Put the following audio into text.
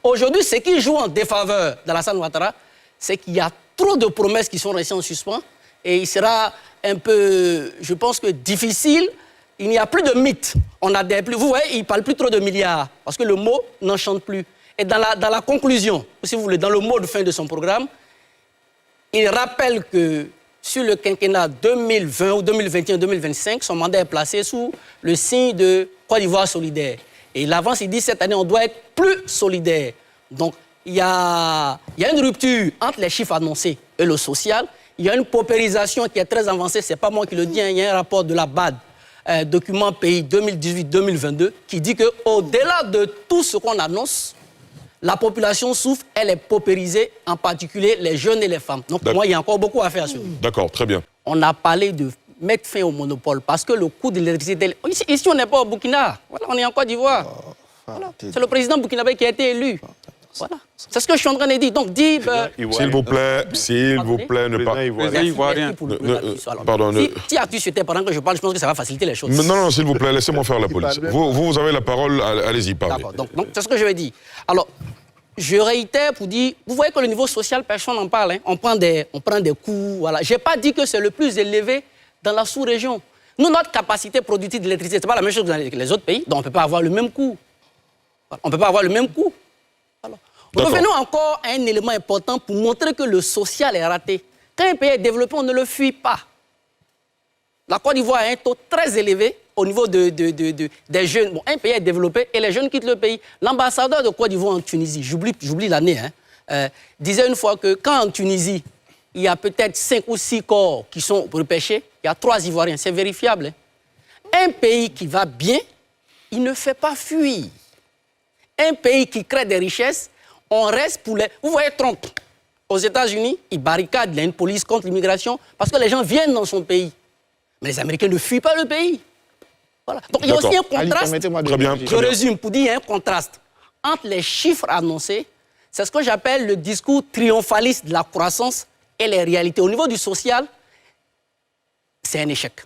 aujourd'hui, ce qui joue en défaveur d'Alassane Ouattara, c'est qu'il y a trop de promesses qui sont restées en suspens et il sera un peu, je pense que difficile. Il n'y a plus de mythes. On adhère plus. Vous voyez, il ne parle plus trop de milliards parce que le mot n'enchante plus. Et dans la conclusion, si vous voulez, dans le mot de fin de son programme, il rappelle que sur le quinquennat 2020 ou 2021-2025, son mandat est placé sous le signe de Côte d'Ivoire solidaire. Et il avance, il dit cette année, on doit être plus solidaire. Donc, il y a une rupture entre les chiffres annoncés et le social. Il y a une paupérisation qui est très avancée. Ce n'est pas moi qui le dis, hein, il y a un rapport de la BAD, document pays 2018-2022, qui dit qu'au-delà de tout ce qu'on annonce, la population souffre, elle est paupérisée, en particulier les jeunes et les femmes. Donc, pour moi, il y a encore beaucoup à faire sur lui. D'accord, très bien. On a parlé de mettre fin au monopole parce que le coût de l'électricité... Ici, on n'est pas au Burkina. Voilà, on est en Côte d'Ivoire. Voilà. C'est le président burkinabé qui a été élu. Voilà. C'est ce que je suis en train de dire. Donc, dis... S'il vous plaît, ne pas... Pardon. Si Arthur était pendant que je parle, je pense que ça va faciliter les choses. Non, s'il vous plaît, laissez-moi faire la police. Vous avez la parole, allez-y, parlez. D'accord, donc c'est ce que je vais dire. Alors, je réitère pour dire, vous voyez que le niveau social, personne n'en parle. Hein. On prend des coûts, voilà. Je n'ai pas dit que c'est le plus élevé dans la sous-région. Nous, notre capacité productive d'électricité, ce n'est pas la même chose que dans les autres pays, donc on ne peut pas avoir le même coût. On ne peut pas avoir le même coût. Alors, revenons encore à un élément important pour montrer que le social est raté. Quand un pays est développé, on ne le fuit pas. La Côte d'Ivoire a un taux très élevé au niveau des jeunes. Bon, un pays est développé et les jeunes quittent le pays. L'ambassadeur de Côte d'Ivoire en Tunisie, j'oublie l'année, disait une fois que quand en Tunisie, il y a peut-être 5 ou 6 corps qui sont repêchés, il y a 3 Ivoiriens, c'est vérifiable. Hein. Un pays qui va bien, il ne fait pas fuir. Un pays qui crée des richesses, on reste pour les... Vous voyez Trump, aux États-Unis, il barricade, il y a une police contre l'immigration parce que les gens viennent dans son pays. Mais les Américains ne fuient pas le pays. Voilà. Donc il y a aussi un contraste. Je résume pour dire, il y a un contraste entre les chiffres annoncés, c'est ce que j'appelle le discours triomphaliste de la croissance et les réalités. Au niveau du social, c'est un échec.